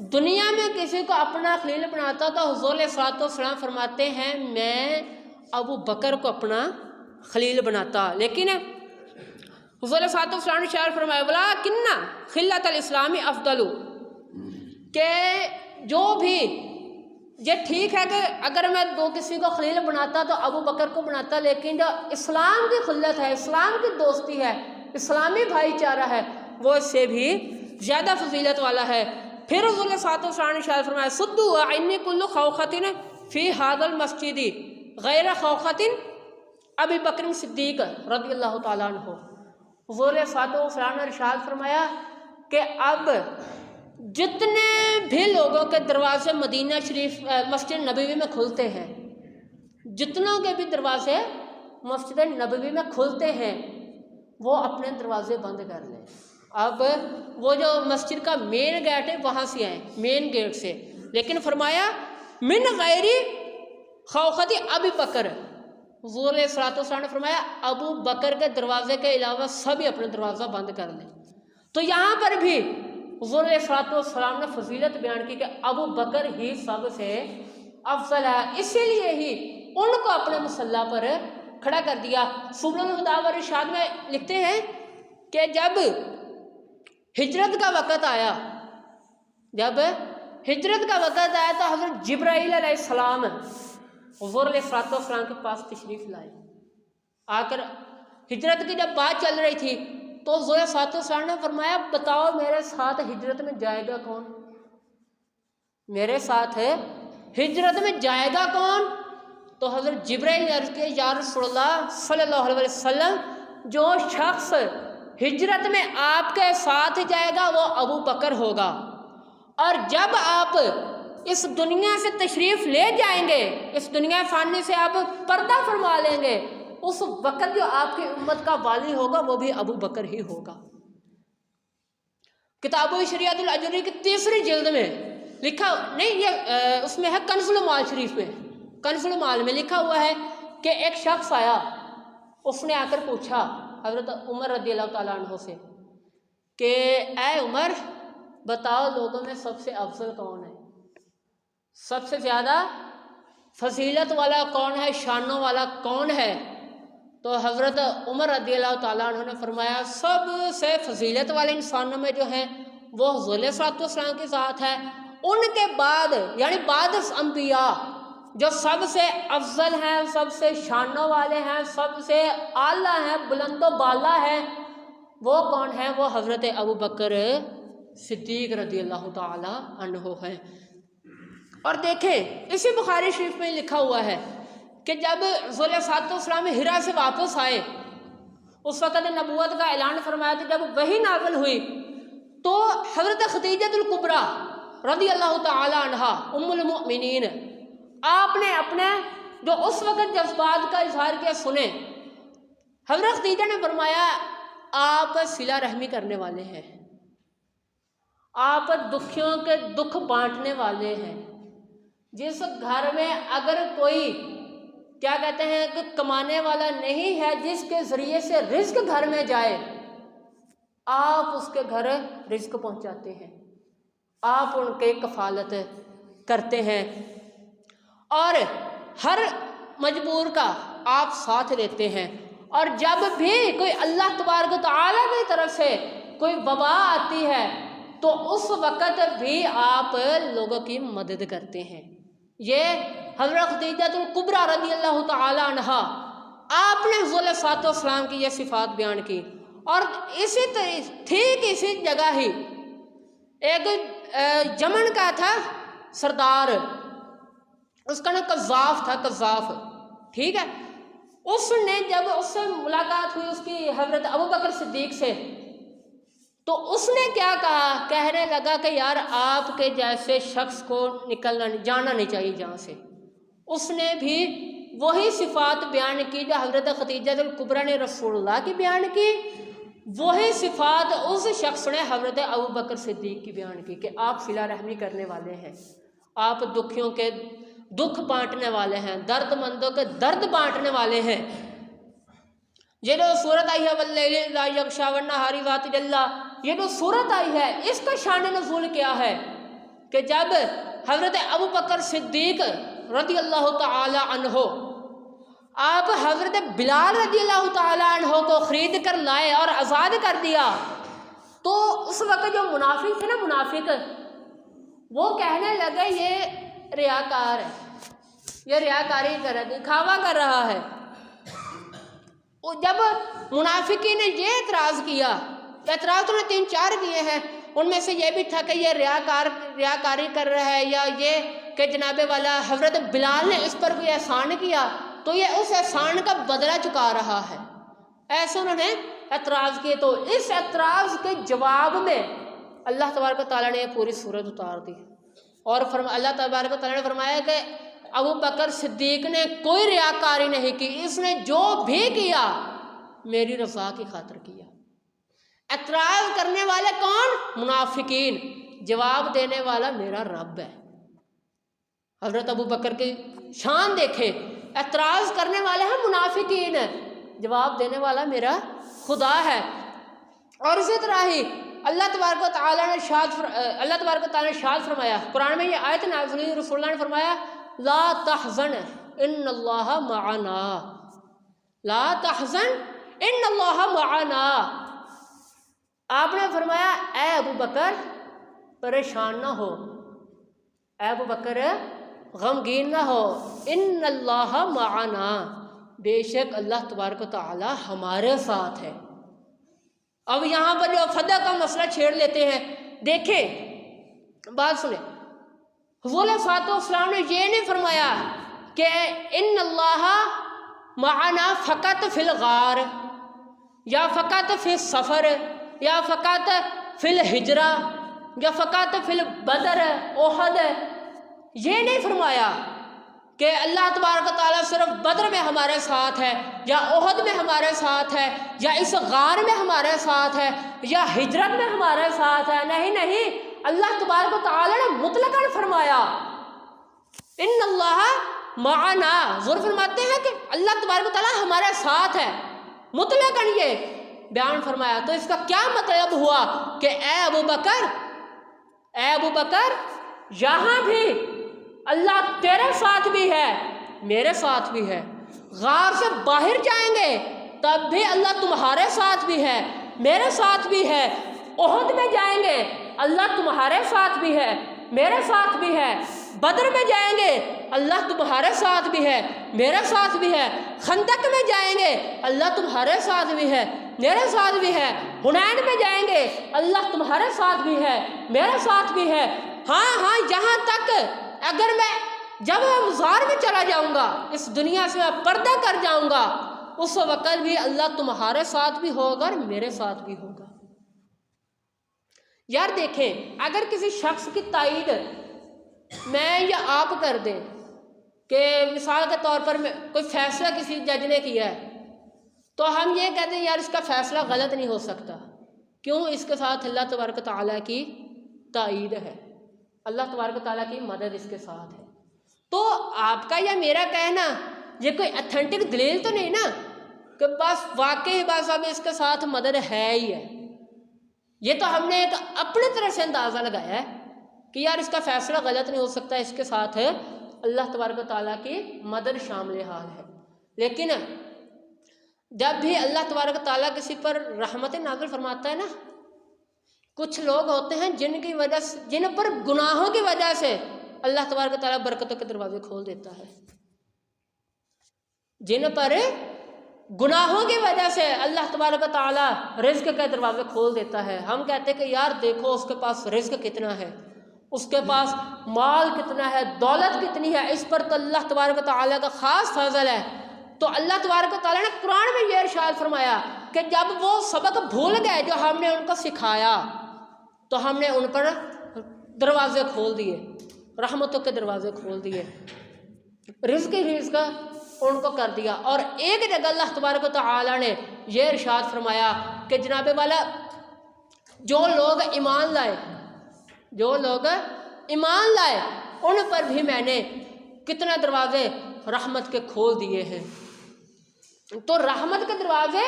دنیا میں کسی کو اپنا خلیل بناتا تو حضور علیہ الصلوۃ والسلام فرماتے ہیں میں ابو بکر کو اپنا خلیل بناتا، لیکن حضور علیہ الصلوۃ والسلام نے شعر فرمایا وَلَٰكِنَّ خِلَّةَ الْإِسْلَامِ أَفْضَلُ، کہ جو بھی یہ ٹھیک ہے کہ اگر میں کسی کو خلیل بناتا تو ابو بکر کو بناتا، لیکن جو اسلام کی خلت ہے، اسلام کی دوستی ہے، اسلامی بھائی چارہ ہے، وہ اس سے بھی زیادہ فضیلت والا ہے۔ پھر حضور صلی اللہ علیہ وسلم نے شاید فرمایا صدوا عنی کل خوخۃ فی ھذا المسجد غیر خوخۃ ابی بکر صدیق رضی اللہ تعالیٰ عنہ۔ حضور صلی اللہ علیہ وسلم نے ارشاد فرمایا کہ اب جتنے بھی لوگوں کے دروازے مدینہ شریف مسجد نبوی میں کھلتے ہیں، جتنوں کے بھی دروازے مسجد نبوی میں کھلتے ہیں وہ اپنے دروازے بند کر لیں۔ اب وہ جو مسجد کا مین گیٹ ہے وہاں سے آئیں، مین گیٹ سے، لیکن فرمایا من غیری خوختی ابی بکر، حضور علیہ الصلوۃ والسلام نے فرمایا ابو بکر کے دروازے کے علاوہ سبھی اپنا دروازہ بند کر لیں۔ تو یہاں پر بھی حضور علیہ الصلوۃ والسلام نے فضیلت بیان کی کہ ابو بکر ہی سب سے افضل ہے، اسی لیے ہی ان کو اپنے مصلی پر کھڑا کر دیا۔ سبل الہدیٰ و ارشاد میں لکھتے ہیں کہ جب ہجرت کا وقت آیا، تو حضرت جبرائیل علیہ السلام حضور علیہ السلام کے پاس تشریف لائے۔ آ کر ہجرت کی جب بات چل رہی تھی تو حضور علیہ السلام نے فرمایا بتاؤ میرے ساتھ ہجرت میں جائے گا کون؟ میرے ساتھ ہجرت میں جائے گا کون؟ تو حضرت جبرائیل نے عرض کیا یا رسول اللہ صلی اللہ علیہ وسلم، جو شخص ہجرت میں آپ کے ساتھ جائے گا وہ ابو بکر ہوگا، اور جب آپ اس دنیا سے تشریف لے جائیں گے، اس دنیا فانی سے آپ پردہ فرما لیں گے، اس وقت جو آپ کی امت کا والی ہوگا وہ بھی ابو بکر ہی ہوگا۔ کتاب شریعت الاجری کی 3 جلد میں لکھا نہیں، یہ اس میں ہے کنز المال شریف میں، کنز المال میں لکھا ہوا ہے کہ ایک شخص آیا، اس نے آ کر پوچھا حضرت عمر رضی اللہ تعالیٰ عنہ سے کہ اے عمر بتاؤ لوگوں میں سب سے افضل کون ہے، سب سے زیادہ فضیلت والا کون ہے، شانوں والا کون ہے؟ تو حضرت عمر رضی اللہ تعالیٰ عنہ نے فرمایا سب سے فضیلت والے انسانوں میں جو ہیں وہ حضور علیہ الصلوۃ والسلام کی ذات ہے، ان کے بعد یعنی بعد انبیاء جو سب سے افضل ہیں، سب سے شانوں والے ہیں، سب سے اعلیٰ ہیں، بلند و بالا ہیں، وہ کون ہیں؟ وہ حضرت ابو بکر صدیق رضی اللہ تعالی عنہ ہیں۔ اور دیکھیں اسی بخاری شریف میں لکھا ہوا ہے کہ جب حضور علیہ الصلوۃ والسلام ہرا سے واپس آئے اس وقت نبوت کا اعلان فرمایا تھا، جب وحی نازل ہوئی تو حضرت خدیجہ الکبریٰ رضی اللہ تعالی عنہا ام المؤمنین، آپ نے اپنے جو اس وقت جذبات کا اظہار کیا سنے، حضرت خدیجہ نے فرمایا آپ صلہ رحمی کرنے والے ہیں، آپ دکھیوں کے دکھ بانٹنے والے ہیں، جس گھر میں اگر کوئی کیا کہتے ہیں کہ کمانے والا نہیں ہے جس کے ذریعے سے رزق گھر میں جائے، آپ اس کے گھر رزق پہنچاتے ہیں، آپ ان کے کفالت کرتے ہیں، اور ہر مجبور کا آپ ساتھ لیتے ہیں، اور جب بھی کوئی اللہ تبارک و تعالیٰ کی طرف سے کوئی وبا آتی ہے تو اس وقت بھی آپ لوگوں کی مدد کرتے ہیں۔ یہ حضرت خدیجہ الکبریٰ رضی اللہ تعالی عنہا آپ نے حضور علیہ الصلوۃ والسلام کی یہ صفات بیان کی۔ اور اسی ٹھیک اسی جگہ ہی ایک یمن کا تھا سردار، اس کا نام قذاف تھا، قذاف، ٹھیک ہے، اس نے جب اس سے ملاقات ہوئی اس کی حضرت ابوبکر صدیق سے، تو اس نے کیا کہا، کہنے لگا کہ یار آپ کے جیسے شخص کو جانا نہیں چاہیے جہاں سے۔ اس نے بھی وہی صفات بیان کی جو حضرت خدیجہ الکبریٰ نے رسول اللہ کی بیان کی، وہی صفات اس شخص نے حضرت ابوبکر صدیق کی بیان کی کہ آپ صلہ رحمی کرنے والے ہیں، آپ دکھیوں کے دکھ بانٹنے والے ہیں، درد مندوں کے درد بانٹنے والے ہیں۔ یہ جو صورت آئی ہے واللیل اذا یغشی والنہار اذا تجلی، یہ جو صورت آئی ہے اس کا شان نزول کیا ہے کہ جب حضرت ابو بکر صدیق رضی اللہ تعالی عنہ آپ حضرت بلال رضی اللہ تعالی عنہ کو خرید کر لائے اور آزاد کر دیا، تو اس وقت جو منافق تھے نا، منافق وہ کہنے لگے یہ ریاکار ہے، یہ ریاکاری کر رہا ہے، دکھاوا کر رہا ہے۔ جب منافقین نے یہ اعتراض کیا، اعتراض تو نے 3-4 کیے ہیں، ان میں سے یہ بھی تھا کہ یہ ریاکاری کر رہا ہے، یا یہ کہ جناب والا حضرت بلال نے اس پر کوئی احسان کیا تو یہ اس احسان کا بدلہ چکا رہا ہے، ایسے انہوں نے اعتراض کیے۔ تو اس اعتراض کے جواب میں اللہ تبارک و تعالیٰ نے یہ پوری سورت اتار دی، اور اللہ تبارک و تعالیٰ نے فرمایا کہ ابو بکر صدیق نے کوئی ریاکاری نہیں کی، اس نے جو بھی کیا میری رضا کی خاطر کیا۔ اعتراض کرنے والے کون؟ منافقین، جواب دینے والا میرا رب ہے۔ حضرت ابو بکر کی شان دیکھے، اعتراض کرنے والے ہیں منافقین، جواب دینے والا میرا خدا ہے۔ اور اسی طرح ہی اللہ تبارک و تعالیٰ نے ارشاد فرمایا، قرآن میں یہ آیت نازل ہوئی، رسول اللہ نے فرمایا لا تحزن ان اللہ معنا، لا تحزن ان اللہ معنا۔ آپ نے فرمایا اے ابو بکر پریشان نہ ہو، اے ابو بکر غمگین نہ ہو، ان اللہ معنا، بے شک اللہ تبارک و تعالی ہمارے ساتھ ہے۔ اب یہاں پر جو فتح کا مسئلہ چھیڑ لیتے ہیں، دیکھیں بات سنیں، حضور صلی اللہ علیہ وسلم نے یہ نہیں فرمایا کہ ان اللہ معنا فقط فی الغار، یا فقط فی السفر، یا فقط فی الہجرہ، یا فقط فی البدر احد، یہ نہیں فرمایا کہ اللہ تبارک و تعالیٰ صرف بدر میں ہمارے ساتھ ہے، یا احد میں ہمارے ساتھ ہے، یا اس غار میں ہمارے ساتھ ہے، یا ہجرت میں ہمارے ساتھ ہے۔ نہیں، اللہ تبارک و تعالیٰ نے مطلقاً فرمایا ان اللہ معنا، ضرور فرماتے ہیں کہ اللہ تبارک و تعالیٰ ہمارے ساتھ ہے، مطلقاً یہ بیان فرمایا۔ تو اس کا کیا مطلب ہوا کہ اے ابو بکر یہاں بھی اللہ تیرے ساتھ بھی ہے، میرے ساتھ بھی ہے، غار سے باہر جائیں گے تب بھی اللہ تمہارے ساتھ بھی ہے، میرے ساتھ بھی ہے، احد میں جائیں گے اللہ تمہارے ساتھ بھی ہے، میرے ساتھ بھی ہے، بدر میں جائیں گے اللہ تمہارے ساتھ بھی ہے، میرے ساتھ بھی ہے، خندق میں جائیں گے اللہ تمہارے ساتھ بھی ہے، میرے ساتھ بھی ہے، حنین میں جائیں گے اللہ تمہارے ساتھ بھی ہے، میرے ساتھ بھی ہے۔ ہاں یہاں تک اگر جب میں مزار میں چلا جاؤں گا، اس دنیا سے میں پردہ کر جاؤں گا، اس وقت بھی اللہ تمہارے ساتھ بھی ہوگا اور میرے ساتھ بھی ہوگا۔ یار دیکھیں، اگر کسی شخص کی تائید میں یا آپ کر دیں کہ مثال کے طور پر کوئی فیصلہ کسی جج نے کیا ہے تو ہم یہ کہتے ہیں یار اس کا فیصلہ غلط نہیں ہو سکتا، کیوں؟ اس کے ساتھ اللہ تبارک و تعالیٰ کی تائید ہے، اللہ تبارک و تعالیٰ کی مدد اس کے ساتھ ہے۔ تو آپ کا یا میرا کہنا یہ کوئی اتھینٹک دلیل تو نہیں نا کہ بس واقعی بس اب اس کے ساتھ مدد ہے ہی ہے۔ یہ تو ہم نے ایک اپنے طرف سے اندازہ لگایا ہے کہ یار اس کا فیصلہ غلط نہیں ہو سکتا، اس کے ساتھ اللہ تبارک و تعالیٰ کی مدد شامل حال ہے۔ لیکن جب بھی اللہ تبارک و تعالیٰ کسی پر رحمت نازل فرماتا ہے نا، کچھ لوگ ہوتے ہیں جن پر گناہوں کی وجہ سے اللہ تبارک و تعالیٰ برکتوں کے دروازے کھول دیتا ہے، جن پر گناہوں کی وجہ سے اللہ تبارک و تعالیٰ رزق کے دروازے کھول دیتا ہے۔ ہم کہتے ہیں کہ یار دیکھو اس کے پاس رزق کتنا ہے، اس کے پاس مال کتنا ہے، دولت کتنی ہے، اس پر تو اللہ تبارک و تعالیٰ کا خاص فضل ہے۔ تو اللہ تبارک و تعالیٰ نے قرآن میں یہ ارشاد فرمایا کہ جب وہ سبق بھول گئے جو ہم نے ان کو سکھایا تو ہم نے ان پر دروازے کھول دیے، رحمتوں کے دروازے کھول دیے، رزق ان کو کر دیا۔ اور ایک جگہ اللہ تبارک و تعالیٰ نے یہ ارشاد فرمایا کہ جناب والا جو لوگ ایمان لائے ان پر بھی میں نے کتنا دروازے رحمت کے کھول دیے ہیں۔ تو رحمت کے دروازے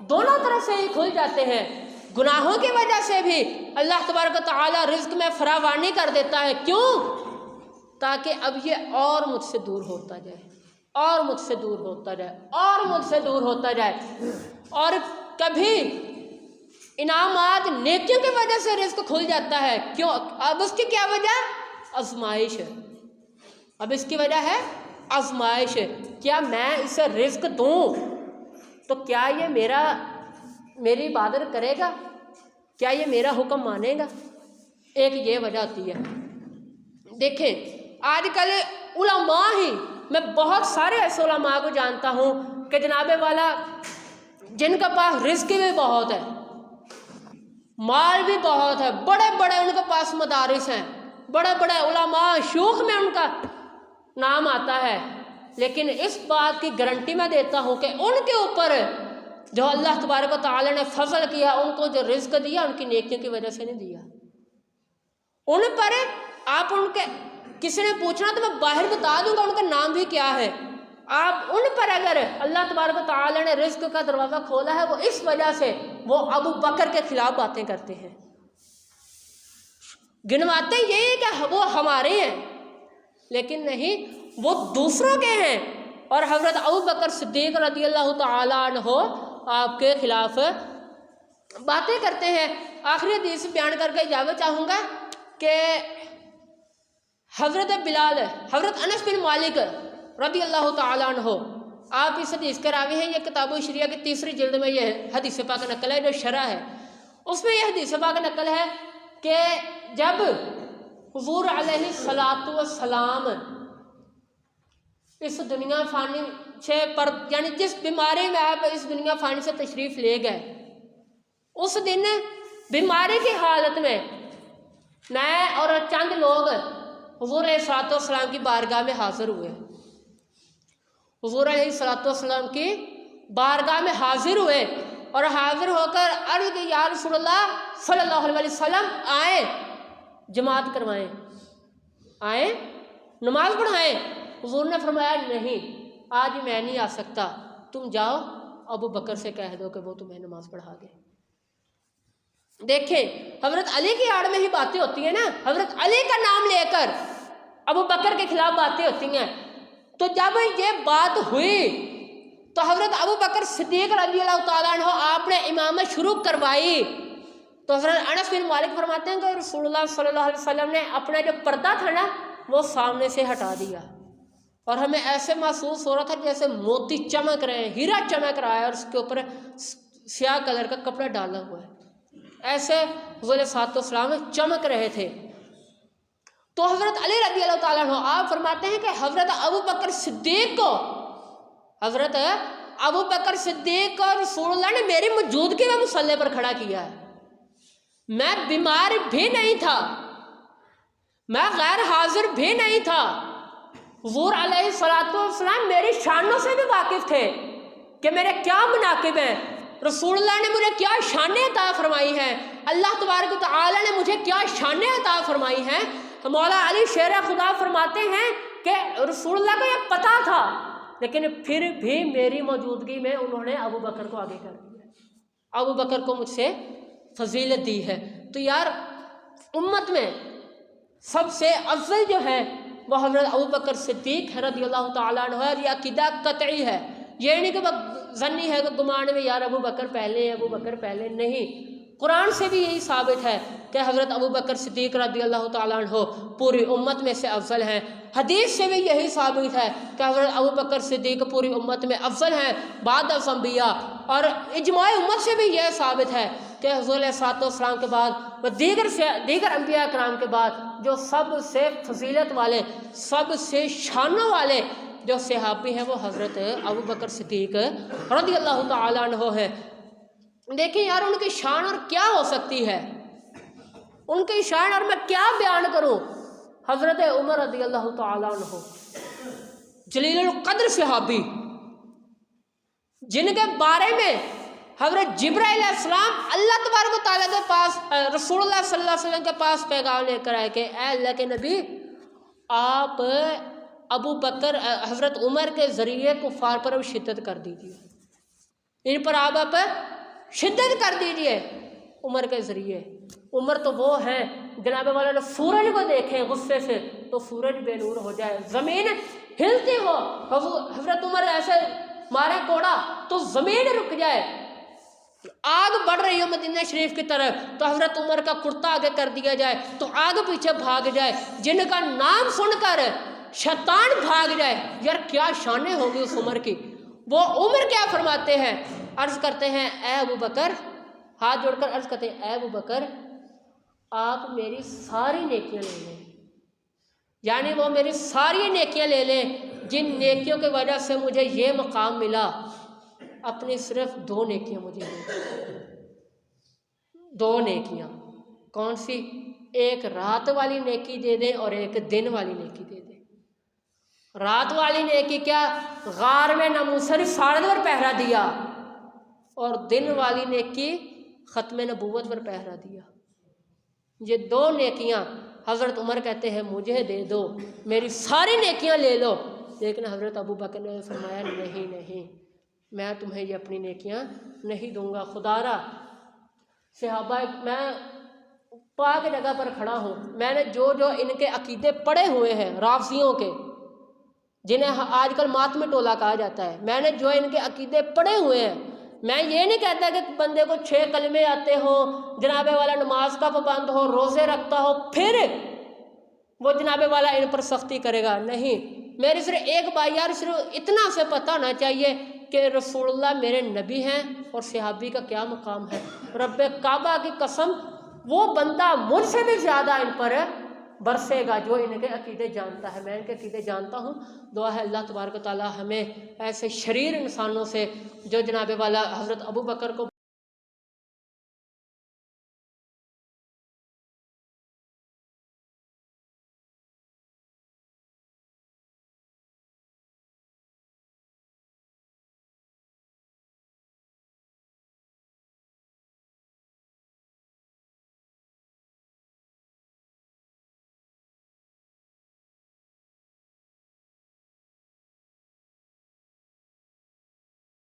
دونوں طرف سے ہی کھل جاتے ہیں، گناہوں کی وجہ سے بھی اللہ تبارک و تعالیٰ رزق میں فراوانی کر دیتا ہے. کیوں؟ تاکہ اب یہ اور مجھ سے دور ہوتا جائے، اور مجھ سے دور ہوتا جائے، اور مجھ سے دور ہوتا جائے. اور کبھی انعامات نیکیوں کی وجہ سے رزق کھل جاتا ہے. کیوں؟ اب اس کی کیا وجہ؟ آزمائش ہے. اب اس کی وجہ ہے آزمائش. کیا میں اسے رزق دوں تو کیا یہ میری عبادت کرے گا؟ کیا یہ میرا حکم مانے گا؟ ایک یہ وجہ ہوتی ہے. دیکھیں آج کل علماء ہی، میں بہت سارے ایسے علماء کو جانتا ہوں کہ جناب والا جن کے پاس رزق بھی بہت ہے، مال بھی بہت ہے، بڑے بڑے ان کے پاس مدارس ہیں، بڑے بڑے علماء شیوخ میں ان کا نام آتا ہے، لیکن اس بات کی گارنٹی میں دیتا ہوں کہ ان کے اوپر جو اللہ تبارک و تعالی نے فضل کیا، ان کو جو رزق دیا ان کی نیکیوں کی وجہ سے نہیں دیا. ان پر آپ ان کے کسی نے پوچھنا تو میں باہر بتا دوں گا ان کا نام بھی کیا ہے. آپ ان پر اگر اللہ تبارک و تعالی نے رزق کا دروازہ کھولا ہے، وہ اس وجہ سے وہ ابو بکر کے خلاف باتیں کرتے ہیں، گنواتے یہی کہ وہ ہمارے ہیں، لیکن نہیں، وہ دوسروں کے ہیں. اور حضرت ابو بکر صدیق رضی اللہ تعالیٰ عنہ آپ کے خلاف باتیں کرتے ہیں. آخری حدیث بیان کر کے اجازت چاہوں گا کہ حضرت بلال، حضرت انس بن مالک رضی اللہ تعالیٰ عنہ، آپ اس حدیث کے راوی ہیں. یہ کتاب الشریعہ کی 3 جلد میں یہ حدیث پاک نقل ہے، جو شرح ہے اس میں یہ حدیث پاک نقل ہے کہ جب حضور علیہ الصلاۃ والسلام اس دنیا فانی سے پر یعنی جس بیماری میں آپ اس دنیا فانی سے تشریف لے گئے، اس دن بیماری کی حالت میں میں اور چند لوگ حضور علیہ الصلاۃ والسلام کی بارگاہ میں حاضر ہوئے. حضور علیہ الصلاۃ والسلام کی بارگاہ میں حاضر ہوئے اور حاضر ہو کر عرض کی یا رسول اللہ صلی اللہ علیہ وسلم، آئیں جماعت کروائیں، آئیں نماز پڑھائیں. حضور نے فرمایا نہیں، آج میں نہیں آ سکتا، تم جاؤ ابو بکر سے کہہ دو کہ وہ تمہیں نماز پڑھا دے. دیکھیں حضرت علی کی آڑ میں ہی باتیں ہوتی ہیں نا، حضرت علی کا نام لے کر ابو بکر کے خلاف باتیں ہوتی ہیں. تو جب یہ بات ہوئی تو حضرت ابو بکر صدیق رضی اللہ تعالیٰ عنہ آپ نے امامت شروع کروائی. تو حضرت انس بن مالک فرماتے ہیں کہ رسول اللہ صلی اللہ علیہ وسلم نے اپنا جو پردہ تھا نا وہ سامنے سے ہٹا دیا، اور ہمیں ایسے محسوس ہو رہا تھا جیسے موتی چمک رہے ہیں، ہیرا چمک رہا ہے اور اس کے اوپر سیاہ کلر کا کپڑا ڈالا ہوا ہے، ایسے حضور علیہ السلام چمک رہے تھے. تو حضرت علی رضی اللہ تعالیٰ عنہ آپ فرماتے ہیں کہ حضرت ابو بکر صدیق کو، حضرت ابو بکر صدیق کو رسول اللہ نے میری موجودگی میں مصلی پر کھڑا کیا ہے. میں بیمار بھی نہیں تھا، میں غیر حاضر بھی نہیں تھا. حضور علیہ الصلاۃ والسلام میری شانوں سے بھی واقف تھے کہ میرے کیا مناقب ہیں، رسول اللہ نے مجھے کیا شانیں عطا فرمائی ہیں، اللہ تبارک و تعالی نے مجھے کیا شانیں عطا فرمائی ہیں. مولا علی شیر خدا فرماتے ہیں کہ رسول اللہ کو یہ پتہ تھا، لیکن پھر بھی میری موجودگی میں انہوں نے ابو بکر کو آگے کر دیا، ابو بکر کو مجھ سے فضیلت دی ہے. تو یار امت میں سب سے افضل جو ہے وہ حضرت ابو بکر صدیق رضی اللہ تعالیٰ عنہ ہے. یہ عقیدہ قطعی ہے، یہ نہیں کہ ظنی ہے کہ گمان میں یار ابو بکر پہلے، ابو بکر پہلے، نہیں. قرآن سے بھی یہی ثابت ہے کہ حضرت ابو بکر صدیق رضی اللہ تعالیٰ عنہ پوری امت میں سے افضل ہیں. حدیث سے بھی یہی ثابت ہے کہ حضرت ابو بکر صدیق پوری امت میں افضل ہیں بعد از انبیاء. اور اجماع امت سے بھی یہ ثابت ہے کہ حضور علیہ الصلوۃ والسلام کے بعد و دیگر انبیاء کرام کے بعد جو سب سے فضیلت والے، سب سے شانوں والے جو صحابی ہیں وہ حضرت ابو بکر صدیق رضی اللہ تعالیٰ عنہ ہیں. دیکھیں یار ان کی شان اور کیا ہو سکتی ہے، ان کی شان اور میں کیا بیان کروں. حضرت عمر رضی اللہ تعالیٰ عنہ جلیل القدر صحابی، جن کے بارے میں حضرت جبرائیل علیہ السلام اللہ تبارک و تعالیٰ کے پاس، رسول اللہ صلی اللہ علیہ وسلم کے پاس پیغام لے کر آئے کہ اے اللہ کے نبی، آپ ابو بکر حضرت عمر کے ذریعے کفار پر شدت کر دیجیے، ان پر آپ شدت کر دیجیے. عمر کے ذریعے۔ عمر تو وہ ہیں جناب والا نے سورج کو دیکھیں غصے سے تو سورج بے نور ہو جائے، زمین ہلتی ہو، حضرت عمر ایسے مارے کوڑا تو زمین رک جائے، آگ بڑھ رہی ہو مدینہ شریف کی طرف تو حضرت عمر کا کرتا آگے کر دیا جائے تو آگ پیچھے بھاگ جائے، جن کا نام سن کر شیطان بھاگ جائے۔ یار کیا شانیں ہوگی اس عمر کی۔ وہ عمر کیا فرماتے ہیں، عرض کرتے ہیں اے ابو بکر، ہاتھ جوڑ کر عرض کرتے ہیں اے ابو بکر آپ میری ساری نیکیاں لے لیں، یعنی وہ میری ساری نیکیاں لے لیں جن نیکیوں کی وجہ سے مجھے یہ مقام ملا، اپنی صرف 2 نیکیاں مجھے دیں، 2 نیکیاں۔ کون سی؟ ایک رات والی نیکی دے دیں اور ایک دن والی نیکی دے دیں۔ رات والی نیکی کیا؟ غار میں ناموسری 2.5 پہرا دیا، اور دن والی نیکی ختم نبوت پر پہرا دیا۔ یہ 2 نیکیاں حضرت عمر کہتے ہیں مجھے دے دو، میری ساری نیکیاں لے لو، لیکن حضرت ابو بکر نے فرمایا نہیں، میں تمہیں یہ اپنی نیکیاں نہیں دوں گا۔ خدا را صحابہ، میں پاک جگہ پر کھڑا ہوں، میں نے جو ان کے عقیدے پڑے ہوئے ہیں رافضیوں کے، جنہیں آج کل ماتمی ٹولہ کہا جاتا ہے، میں نے جو ان کے عقیدے پڑے ہوئے ہیں، میں یہ نہیں کہتا کہ بندے کو 6 کلمے آتے ہوں، جناب والا نماز کا پابند ہو، روزے رکھتا ہو، پھر وہ جناب والا ان پر سختی کرے گا، نہیں۔ میری صرف ایک بات یار صرف اتنا سے پتہ ہونا چاہیے کہ رسول اللہ میرے نبی ہیں اور صحابی کا کیا مقام ہے۔ رب کعبہ کی قسم، وہ بندہ مجھ سے بھی زیادہ ان پر برسے گا جو ان کے عقیدے جانتا ہے، میں ان کے عقیدے جانتا ہوں۔ دعا ہے اللہ تبارک و تعالی ہمیں ایسے شریر انسانوں سے جو جناب والا حضرت ابو بکر کو